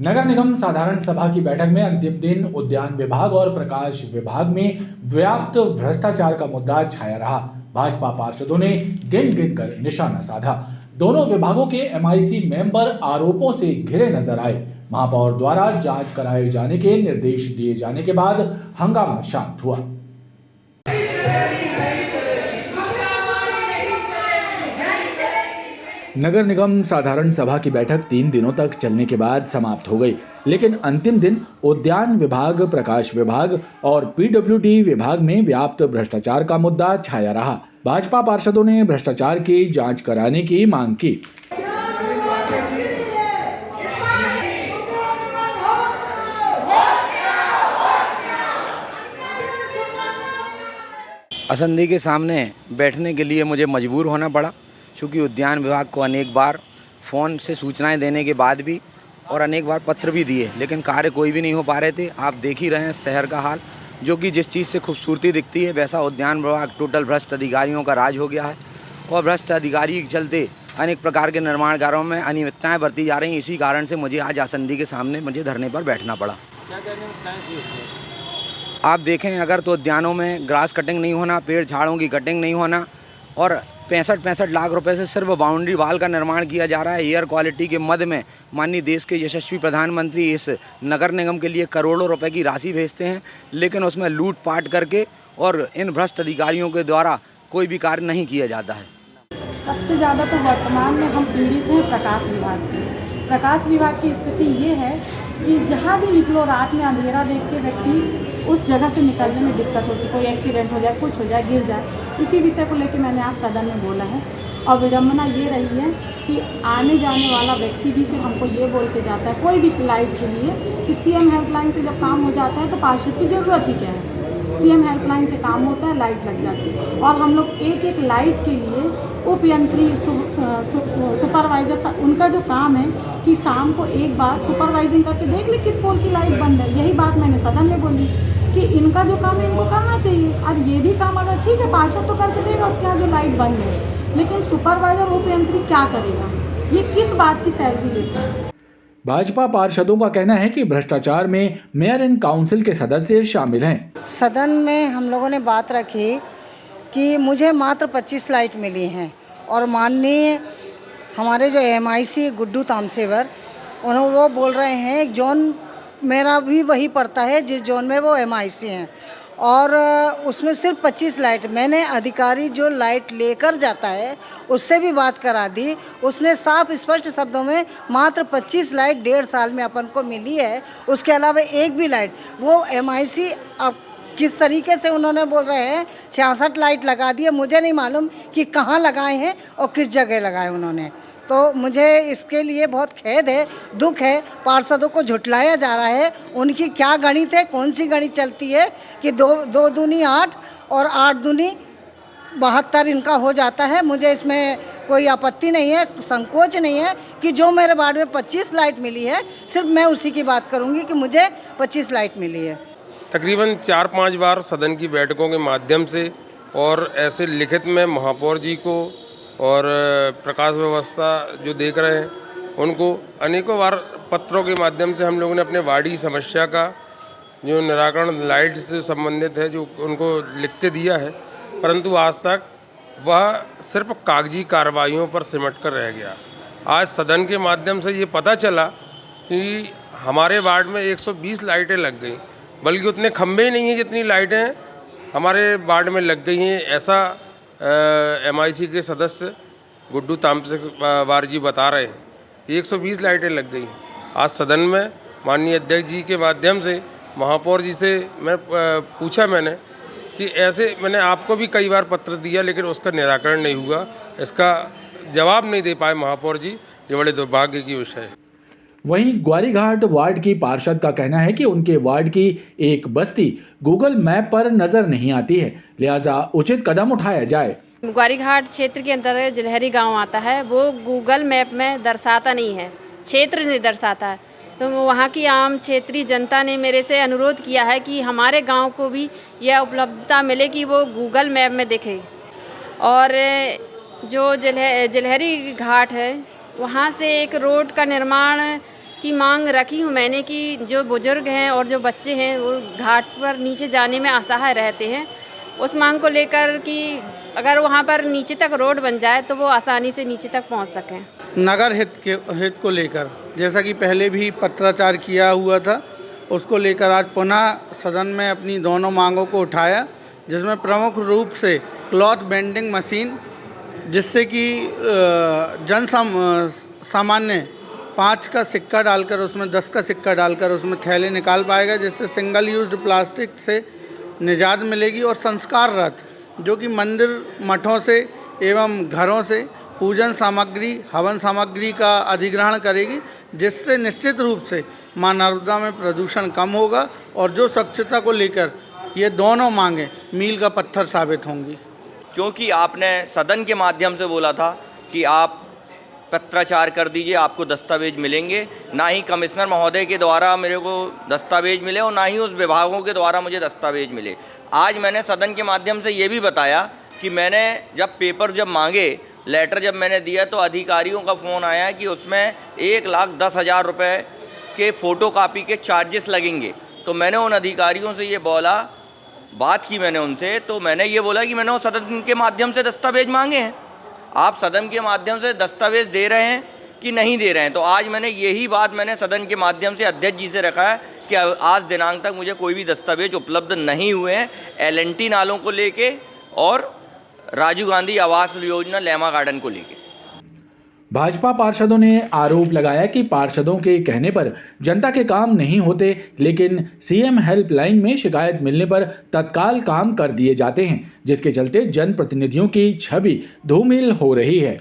नगर निगम साधारण सभा की बैठक में अंतिम दिन उद्यान विभाग और प्रकाश विभाग में व्याप्त भ्रष्टाचार का मुद्दा छाया रहा। भाजपा पार्षदों ने गिन गिन कर निशाना साधा। दोनों विभागों के एमआईसी मेंबर आरोपों से घिरे नजर आए। महापौर द्वारा जांच कराए जाने के निर्देश दिए जाने के बाद हंगामा शांत हुआ। नगर निगम साधारण सभा की बैठक 3 दिनों तक चलने के बाद समाप्त हो गई, लेकिन अंतिम दिन उद्यान विभाग, प्रकाश विभाग और पीडब्ल्यूडी विभाग में व्याप्त भ्रष्टाचार का मुद्दा छाया रहा। भाजपा पार्षदों ने भ्रष्टाचार की जांच कराने की मांग की। असंधी के सामने बैठने के लिए मुझे मजबूर होना पड़ा, क्योंकि उद्यान विभाग को अनेक बार फ़ोन से सूचनाएं देने के बाद भी और अनेक बार पत्र भी दिए, लेकिन कार्य कोई भी नहीं हो पा रहे थे। आप देख ही रहे हैं शहर का हाल, जो कि जिस चीज़ से खूबसूरती दिखती है वैसा उद्यान विभाग टोटल भ्रष्ट अधिकारियों का राज हो गया है और भ्रष्ट अधिकारी के चलते अनेक प्रकार के निर्माण कार्यों में अनियमितताएँ बरती जा रही हैं। इसी कारण से मुझे आज असंधी के सामने धरने पर बैठना पड़ा। क्या अनियमितताएं थी उसमें? आप देखें अगर तो उद्यानों में ग्रास कटिंग नहीं होना, पेड़ झाड़ों की कटिंग नहीं होना और 65 लाख रुपए से सिर्फ बाउंड्री वाल का निर्माण किया जा रहा है। एयर क्वालिटी के मद में माननीय देश के यशस्वी प्रधानमंत्री इस नगर निगम के लिए करोड़ों रुपए की राशि भेजते हैं, लेकिन उसमें लूटपाट करके और इन भ्रष्ट अधिकारियों के द्वारा कोई भी कार्य नहीं किया जाता है। सबसे ज़्यादा तो वर्तमान में हम पीड़ित हैं प्रकाश विभाग से। प्रकाश विभाग की स्थिति ये है कि जहाँ भी निकलो रात में अंधेरा देख के व्यक्ति उस जगह से निकलने में दिक्कत होती, कोई एक्सीडेंट हो जाए, कुछ हो जाए, गिर जाए। इसी विषय को लेकर मैंने आज सदन में बोला है और विडम्बना ये रही है कि आने जाने वाला व्यक्ति भी फिर हमको ये बोल के जाता है कोई भी लाइट के लिए कि सीएम हेल्पलाइन से जब काम हो जाता है तो पार्षद की ज़रूरत ही क्या है। सीएम हेल्पलाइन से काम होता है, लाइट लग जाती है और हम लोग एक एक लाइट के लिए उपयंत्री सुपरवाइजर उनका जो काम है कि शाम को एक बार सुपरवाइजिंग करके देख ले किस पोल की लाइट बंद है। यही बात मैंने सदन में बोली कि इनका जो काम है इनको करना चाहिए। अब ये भी काम अगर ठीक है पार्षद तो करके देगा उसके यहाँ जो लाइट बंद है, लेकिन सुपरवाइजर उपयंत्री क्या करेगा? ये किस बात की सैलरी लेता है? भाजपा पार्षदों का कहना है कि भ्रष्टाचार में मेयर एंड काउंसिल के सदस्य शामिल हैं। सदन में हम लोगों ने बात रखी कि मुझे मात्र 25 लाइट मिली हैं और माननीय हमारे जो एमआईसी गुड्डू तामसेवर उन्होंने वो बोल रहे हैं जोन मेरा भी वही पड़ता है जिस जोन में वो एमआईसी हैं और उसमें सिर्फ 25 लाइट। मैंने अधिकारी जो लाइट लेकर जाता है उससे भी बात करा दी, उसने साफ स्पष्ट शब्दों में मात्र 25 लाइट 1.5 साल में अपन को मिली है। उसके अलावा एक भी लाइट वो एमआईसी अब किस तरीके से उन्होंने बोल रहे हैं 66 लाइट लगा दी है। मुझे नहीं मालूम कि कहाँ लगाए हैं और किस जगह लगाए उन्होंने। तो मुझे इसके लिए बहुत खेद है, दुख है। पार्षदों को झुठलाया जा रहा है। उनकी क्या गणित है, कौन सी गणित चलती है कि 2 दूनी 8 और 8 दूनी 72 इनका हो जाता है। मुझे इसमें कोई आपत्ति नहीं है, संकोच नहीं है कि जो मेरे वार्ड में 25 लाइट मिली है सिर्फ मैं उसी की बात करूँगी कि मुझे 25 लाइट मिली है। तकरीबन 4-5 बार सदन की बैठकों के माध्यम से और ऐसे लिखित में महापौर जी को और प्रकाश व्यवस्था जो देख रहे हैं उनको अनेकों बार पत्रों के माध्यम से हम लोगों ने अपने वार्डी समस्या का जो निराकरण लाइट से संबंधित है जो उनको लिख के दिया है, परंतु आज तक वह सिर्फ कागजी कार्रवाइयों पर सिमट कर रह गया। आज सदन के माध्यम से ये पता चला कि हमारे वार्ड में 120 लाइटें लग गई, बल्कि उतने खंभे ही नहीं हैं जितनी लाइटें हमारे वार्ड में लग गई हैं। ऐसा एमआईसी के सदस्य गुड्डू तामसेवार जी बता रहे हैं। 120 लाइटें लग गई हैं। आज सदन में माननीय अध्यक्ष जी के माध्यम से महापौर जी से मैंने कि ऐसे मैंने आपको भी कई बार पत्र दिया लेकिन उसका निराकरण नहीं हुआ, इसका जवाब नहीं दे पाए महापौर जी, जो बड़े दुर्भाग्य की विषय है। वहीं ग्वारीघाट वार्ड की पार्षद का कहना है कि उनके वार्ड की एक बस्ती गूगल मैप पर नजर नहीं आती है, लिहाजा उचित कदम उठाया जाए। ग्वारीघाट क्षेत्र के अंतर्गत जिलहरी गांव आता है, वो गूगल मैप में दर्शाता नहीं है, क्षेत्र नहीं दर्शाता है। तो वहाँ की आम क्षेत्रीय जनता ने मेरे से अनुरोध किया है कि हमारे गांव को भी यह उपलब्धता मिले कि वो गूगल मैप में दिखे। और जो जिलहरी घाट है वहाँ से एक रोड का निर्माण की मांग रखी हूँ मैंने कि जो बुजुर्ग हैं और जो बच्चे हैं वो घाट पर नीचे जाने में असहाय रहते हैं, उस मांग को लेकर कि अगर वहाँ पर नीचे तक रोड बन जाए तो वो आसानी से नीचे तक पहुँच सकें। नगर हित को लेकर जैसा कि पहले भी पत्राचार किया हुआ था, उसको लेकर आज पुनः सदन में अपनी दोनों मांगों को उठाया, जिसमें प्रमुख रूप से क्लॉथ बेंडिंग मशीन, जिससे कि सामान्य 5 का सिक्का डालकर उसमें 10 का सिक्का डालकर उसमें थैले निकाल पाएगा, जिससे सिंगल यूज्ड प्लास्टिक से निजात मिलेगी। और संस्कार रथ जो कि मंदिर मठों से एवं घरों से पूजन सामग्री, हवन सामग्री का अधिग्रहण करेगी, जिससे निश्चित रूप से मां नर्मदा में प्रदूषण कम होगा और जो स्वच्छता को लेकर ये दोनों मांगें मील का पत्थर साबित होंगी। क्योंकि आपने सदन के माध्यम से बोला था कि आप पत्राचार कर दीजिए, आपको दस्तावेज मिलेंगे, ना ही कमिश्नर महोदय के द्वारा मेरे को दस्तावेज मिले और ना ही उस विभागों के द्वारा मुझे दस्तावेज मिले। आज मैंने सदन के माध्यम से ये भी बताया कि मैंने जब पेपर मांगे, लेटर जब मैंने दिया तो अधिकारियों का फ़ोन आया कि उसमें 1,10,000 रुपये के फ़ोटोकॉपी के चार्जेस लगेंगे। तो मैंने उन अधिकारियों से ये बोला, बात की मैंने उनसे, तो मैंने ये बोला कि मैंने वो सदन के माध्यम से दस्तावेज मांगे हैं, आप सदन के माध्यम से दस्तावेज दे रहे हैं कि नहीं दे रहे हैं। तो आज मैंने यही बात मैंने सदन के माध्यम से अध्यक्ष जी से रखा है कि आज दिनांक तक मुझे कोई भी दस्तावेज उपलब्ध नहीं हुए हैं LNT नालों को लेके और राजीव गांधी आवास योजना लेमा गार्डन को लेके। भाजपा पार्षदों ने आरोप लगाया कि पार्षदों के कहने पर जनता के काम नहीं होते, लेकिन सीएम हेल्पलाइन में शिकायत मिलने पर तत्काल काम कर दिए जाते हैं, जिसके चलते जनप्रतिनिधियों की छवि धूमिल हो रही है।